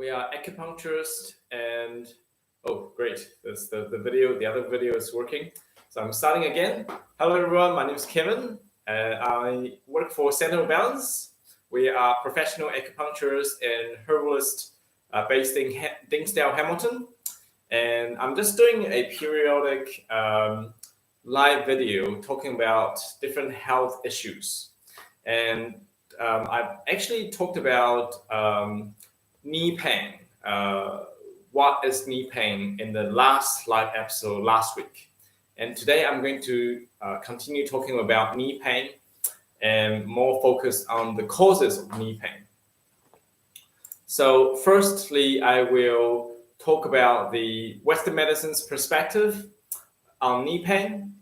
We are acupuncturists and oh great, that's the other video is working. So I'm starting again. Hello everyone, my name is Kevin. I work for Center of Balance. We are professional acupuncturists and herbalists based in Dinsdale, Hamilton. And I'm just doing a periodic live video talking about different health issues. And I've actually talked about knee pain. What is knee pain in the last live episode last week. And today I'm going to continue talking about knee pain and more focused on the causes of knee pain. So firstly, I will talk about the Western medicine's perspective on knee pain,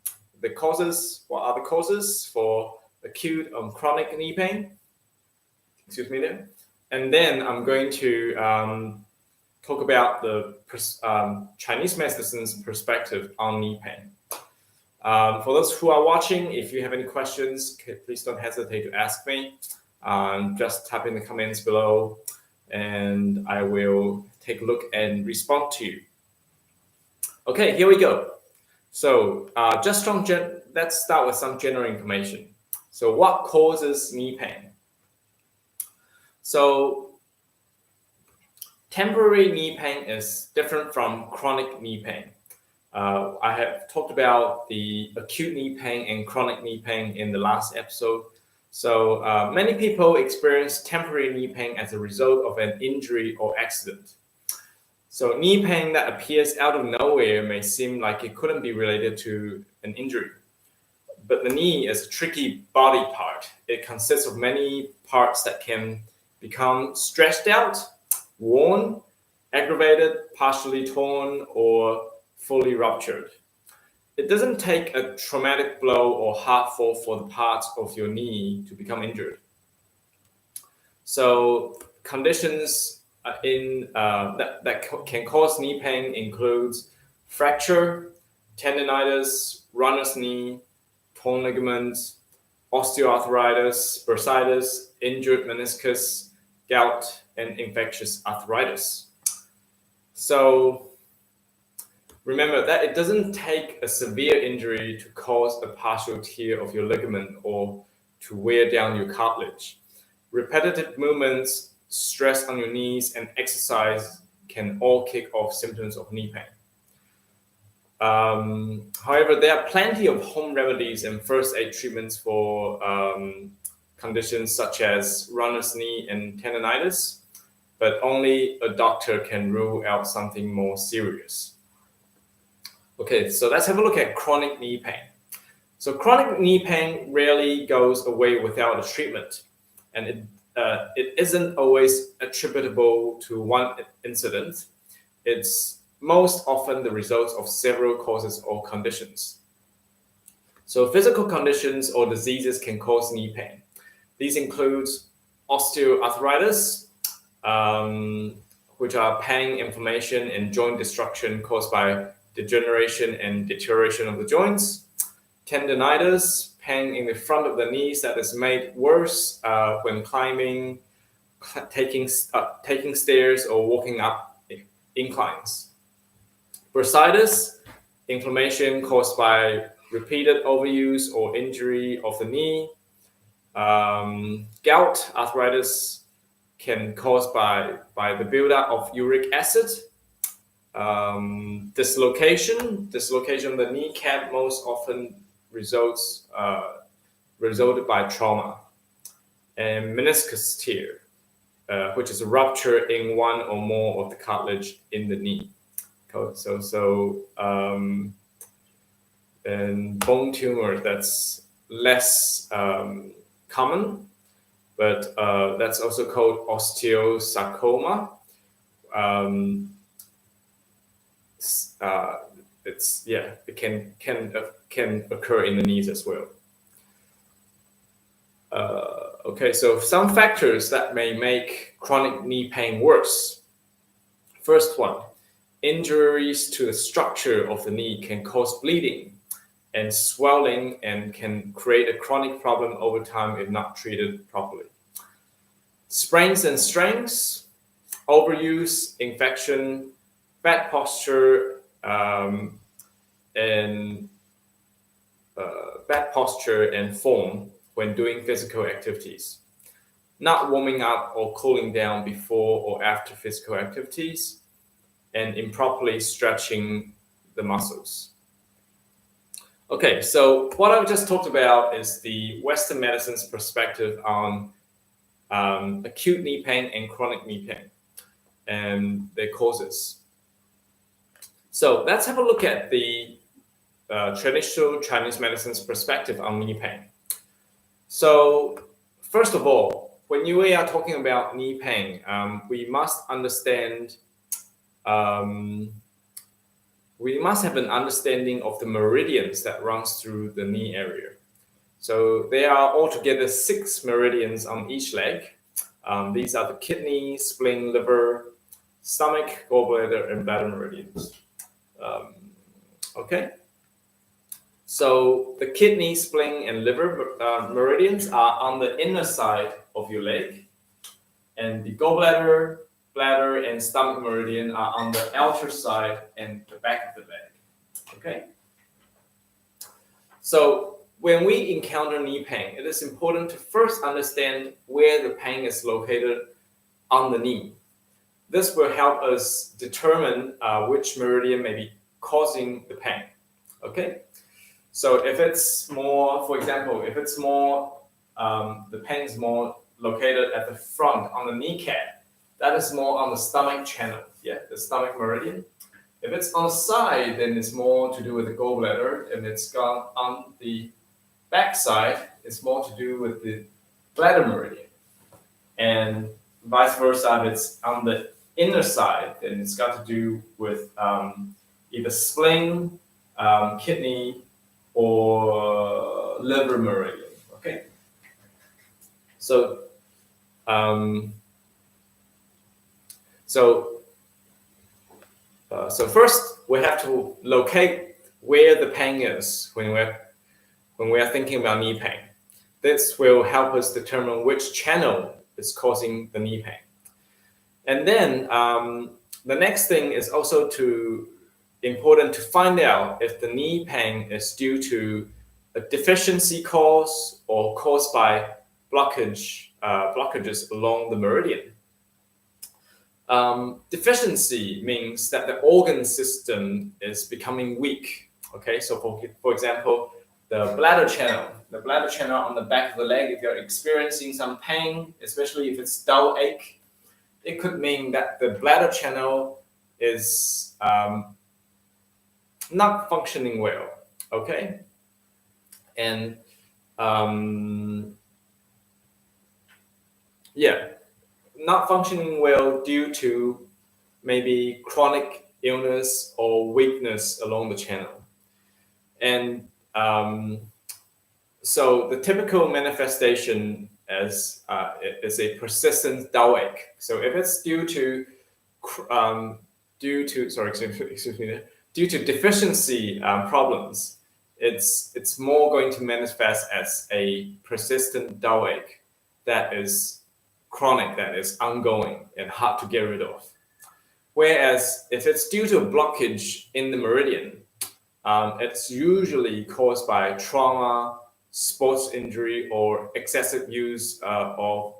the causes, what are the causes for acute and chronic knee pain. Excuse me there. And then I'm going to talk about the Chinese medicine's perspective on knee pain. For those who are watching, if you have any questions, please don't hesitate to ask me. Just type in the comments below and I will take a look and respond to you. Okay, here we go. So let's start with some general information. So what causes knee pain? So temporary knee pain is different from chronic knee pain. I have talked about the acute knee pain and chronic knee pain in the last episode. So many people experience temporary knee pain as a result of an injury or accident. So knee pain that appears out of nowhere may seem like it couldn't be related to an injury. But the knee is a tricky body part. It consists of many parts that can become stretched out, worn, aggravated, partially torn, or fully ruptured. It doesn't take a traumatic blow or hard fall for the parts of your knee to become injured. So conditions that can cause knee pain includes fracture, tendinitis, runner's knee, torn ligaments, osteoarthritis, bursitis, injured meniscus, gout, and infectious arthritis. So remember that it doesn't take a severe injury to cause a partial tear of your ligament or to wear down your cartilage. Repetitive movements, stress on your knees, and exercise can all kick off symptoms of knee pain. However, there are plenty of home remedies and first aid treatments for conditions such as runner's knee and tendinitis, but only a doctor can rule out something more serious. Okay, so let's have a look at chronic knee pain. So chronic knee pain rarely goes away without a treatment, and it isn't always attributable to one incident. It's most often the result of several causes or conditions. So physical conditions or diseases can cause knee pain. These include osteoarthritis, which are pain, inflammation, and joint destruction caused by degeneration and deterioration of the joints. Tendinitis, pain in the front of the knees that is made worse when climbing, taking stairs, or walking up inclines. Bursitis, inflammation caused by repeated overuse or injury of the knee. Gout, arthritis, can caused by the buildup of uric acid. Dislocation of the kneecap most often resulted by trauma. And meniscus tear, which is a rupture in one or more of the cartilage in the knee. And bone tumor, that's less common, but that's also called osteosarcoma. It can occur in the knees as well. Okay, so some factors that may make chronic knee pain worse. First one, injuries to the structure of the knee can cause bleeding and swelling and can create a chronic problem over time if not treated properly. Sprains and strains, overuse, infection, bad posture, and bad posture and form when doing physical activities, not warming up or cooling down before or after physical activities, and improperly stretching the muscles. Okay, so what I've just talked about is the Western medicine's perspective on acute knee pain and chronic knee pain and their causes. So let's have a look at the traditional Chinese medicine's perspective on knee pain. So first of all, when we are talking about knee pain, we must understand, we must have an understanding of the meridians that runs through the knee area. So there are altogether 6 meridians on each leg. These are the kidney, spleen, liver, stomach, gallbladder, and bladder meridians. Okay. So the kidney, spleen, and liver meridians are on the inner side of your leg, and the gallbladder, bladder, and stomach meridian are on the outer side and the back of the leg. Okay. So when we encounter knee pain, it is important to first understand where the pain is located on the knee. This will help us determine which meridian may be causing the pain. Okay. So if it's more, for example, if it's more, the pain is more located at the front on the kneecap, that is more on the stomach channel, the stomach meridian. If it's on the side, then it's more to do with the gallbladder, and it's gone on the back side, it's more to do with the bladder meridian. And vice versa, if it's on the inner side, then it's got to do with either spleen, kidney, or liver meridian. Okay. So, so first we have to locate where the pain is when we are thinking about knee pain. This will help us determine which channel is causing the knee pain. And then the next thing is also important to find out if the knee pain is due to a deficiency cause or caused by blockages along the meridian. Deficiency means that the organ system is becoming weak. Okay, so for example, the bladder channel on the back of the leg, if you're experiencing some pain, especially if it's dull ache, it could mean that the bladder channel is not functioning well. Okay, and not functioning well due to maybe chronic illness or weakness along the channel. And so the typical manifestation is a persistent dull ache. So if it's due to deficiency problems, it's more going to manifest as a persistent dull ache that is chronic, that is ongoing and hard to get rid of. Whereas if it's due to a blockage in the meridian, it's usually caused by trauma, sports injury, or excessive use of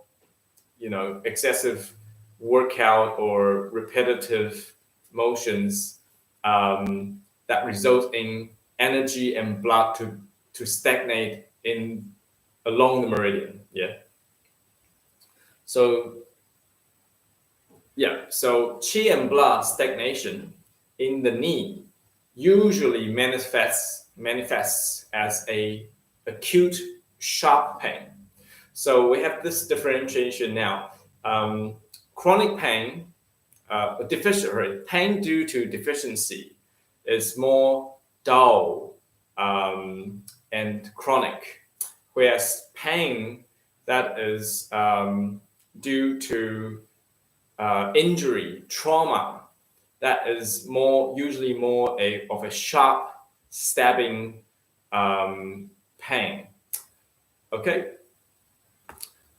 excessive workout or repetitive motions that result in energy and blood to stagnate along the meridian. So qi and blood stagnation in the knee usually manifests as a acute sharp pain. So we have this differentiation now. Chronic pain, pain due to deficiency is more dull and chronic, whereas pain that is due to injury, trauma, that is usually more of a sharp, stabbing pain. Okay.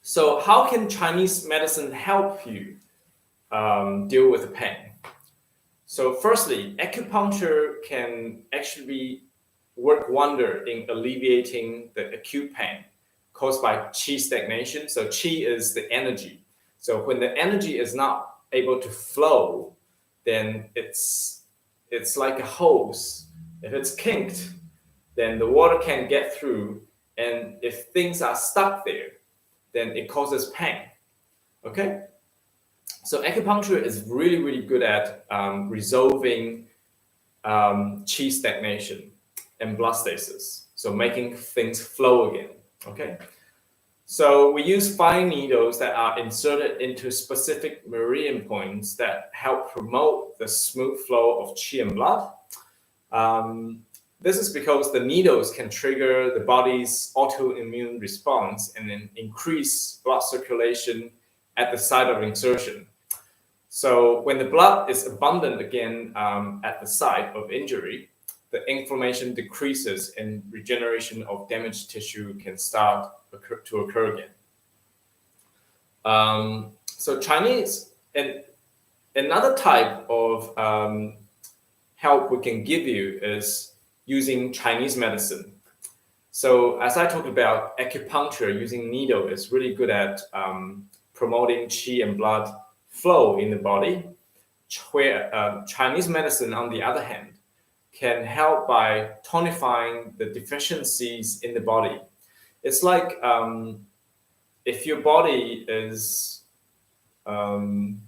So how can Chinese medicine help you deal with the pain. So firstly, acupuncture can actually work wonder in alleviating the acute pain caused by qi stagnation. So qi is the energy. So when the energy is not able to flow, then it's like a hose. If it's kinked, then the water can't get through. And if things are stuck there, then it causes pain. Okay? So acupuncture is really, really good at resolving qi stagnation and blood stasis. So making things flow again. Okay? So we use fine needles that are inserted into specific meridian points that help promote the smooth flow of qi and blood. This is because the needles can trigger the body's autoimmune response and then increase blood circulation at the site of insertion. So when the blood is abundant again at the site of injury, the inflammation decreases and regeneration of damaged tissue can start to occur again. So Chinese, and another type of help we can give you is using Chinese medicine. So as I talked about, acupuncture using needle is really good at promoting qi and blood flow in the body, where Chinese medicine, on the other hand, can help by tonifying the deficiencies in the body. It's like if your body is worn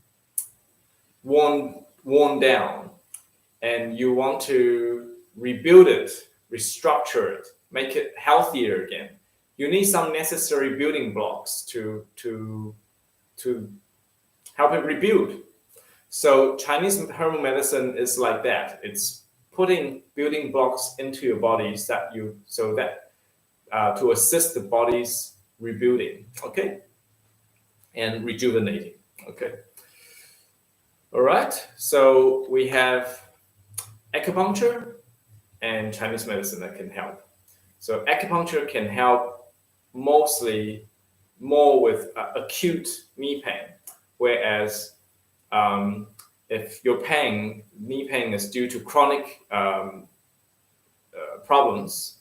down and you want to rebuild it, restructure it, make it healthier again, you need some necessary building blocks to help it rebuild. So Chinese herbal medicine is like that. It's putting building blocks into your bodies to assist the body's rebuilding, okay, and rejuvenating, okay. All right, so we have acupuncture and Chinese medicine that can help. So acupuncture can help mostly more with acute knee pain, whereas if your knee pain is due to chronic problems,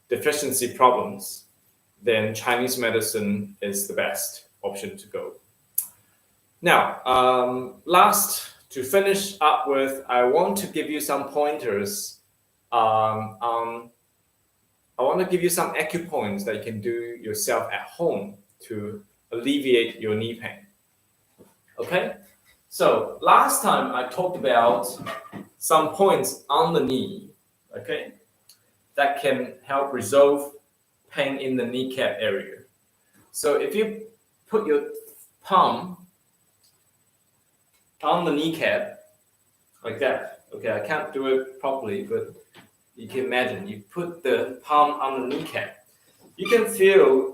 deficiency problems, then Chinese medicine is the best option to go. Now, last, to finish up with, I want to give you some pointers. I want to give you some acupoints that you can do yourself at home to alleviate your knee pain. Okay? So last time I talked about some points on the knee, okay, that can help resolve pain in the kneecap area. So if you put your palm on the kneecap like that, okay, I can't do it properly, but you can imagine you put the palm on the kneecap. You can feel,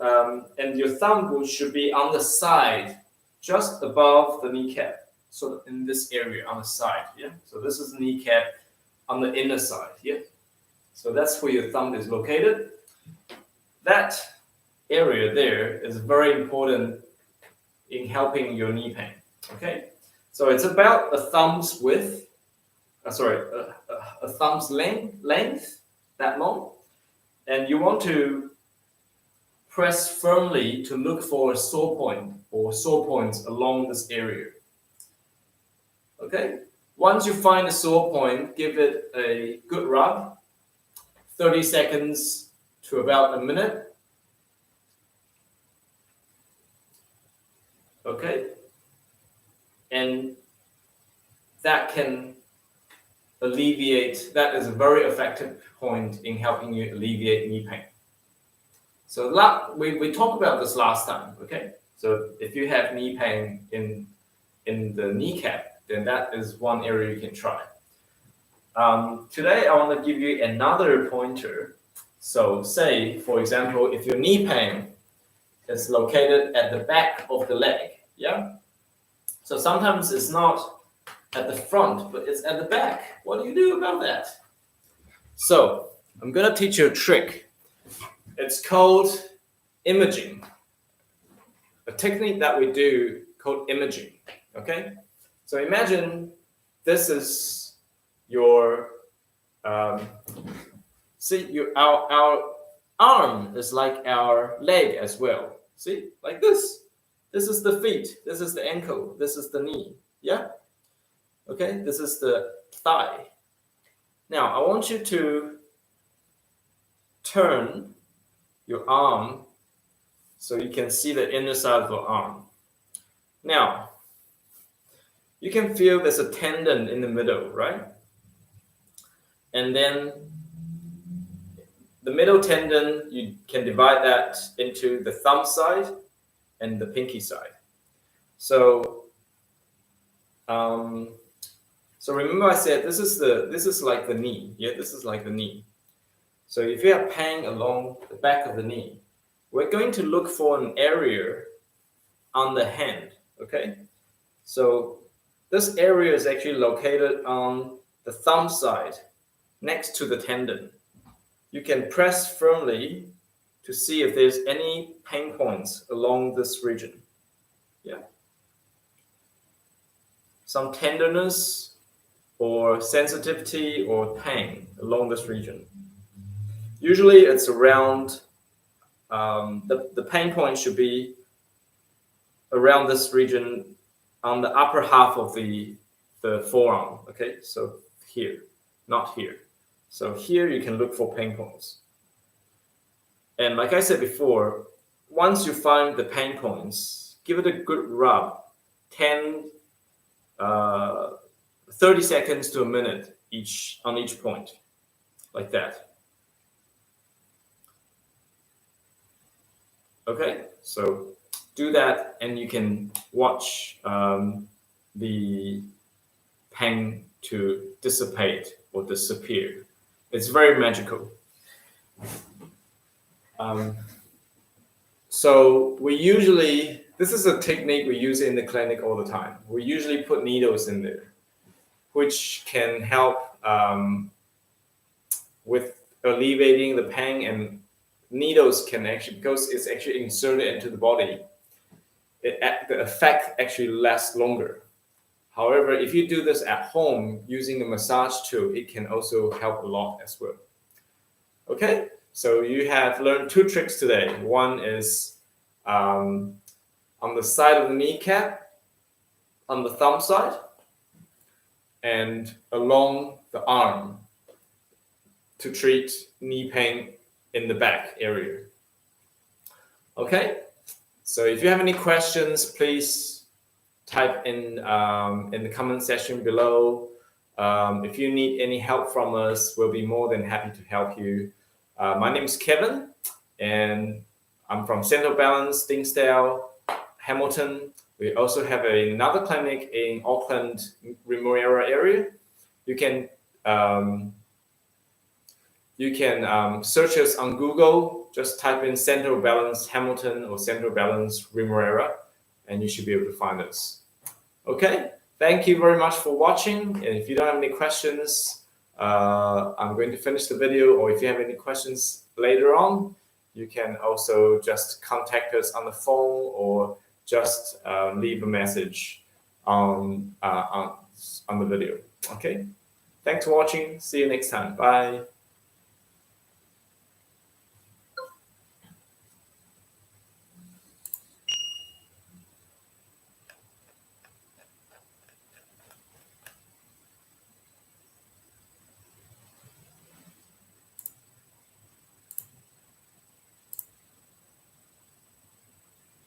and your thumb should be on the side, just above the kneecap. So in this area on the side, yeah. So this is kneecap on the inner side, yeah. So that's where your thumb is located. That area there is very important in helping your knee pain. Okay, so it's about a thumb's width. A thumb's length, that long, and you want to press firmly to look for a sore point or sore points along this area. Okay, once you find a sore point, give it a good rub, 30 seconds to about a minute. Okay, and that can alleviate, that is a very effective point in helping you alleviate knee pain. So we talked about this last time, okay? So if you have knee pain in the kneecap, then that is one area you can try. Today, I want to give you another pointer. So say, for example, if your knee pain is located at the back of the leg, yeah? So sometimes it's not at the front, but it's at the back. What do you do about that? So I'm going to teach you a trick. It's called imaging. A technique that we do called imaging, okay? So imagine this is your, see, our arm is like our leg as well. See, like this. This is the feet. This is the ankle. This is the knee. Yeah? Okay, this is the thigh. Now, I want you to turn your arm so you can see the inner side of your arm. Now, you can feel there's a tendon in the middle, right? And then the middle tendon, you can divide that into the thumb side and the pinky side. So, so remember I said this is like the knee. Yeah, this is like the knee. So if you have pain along the back of the knee, we're going to look for an area on the hand. Okay, so this area is actually located on the thumb side, next to the tendon. You can press firmly to see if there's any pain points along this region. Yeah. Some tenderness or sensitivity or pain along this region. Usually it's around, the pain point should be around this region on the upper half of the forearm. Okay, so here, not here. So here you can look for pain points. And like I said before, once you find the pain points, give it a good rub, 30 seconds to a minute on each point, like that. Okay, so do that and you can watch the pain to dissipate or disappear. It's very magical. So this is a technique we use in the clinic all the time. We usually put needles in there, which can help with alleviating the pain, and needles can actually, because it's actually inserted into the body, the effect actually lasts longer. However, if you do this at home using the massage tool, it can also help a lot as well. Okay, so you have learned 2 tricks today. One is on the side of the kneecap, on the thumb side, and along the arm to treat knee pain in the back area. Okay, so if you have any questions, please type in the comment section below. If you need any help from us, we'll be more than happy to help you. My name is Kevin, and I'm from Central Balance, Dinsdale, Hamilton. We also have another clinic in Auckland, Riverlea area. You can search us on Google. Just type in Central Balance Hamilton or Central Balance Riverlea, and you should be able to find us. Okay, thank you very much for watching. And if you don't have any questions, I'm going to finish the video, or if you have any questions later on, you can also just contact us on the phone or just leave a message on the video. Okay, thanks for watching. See you next time. Bye.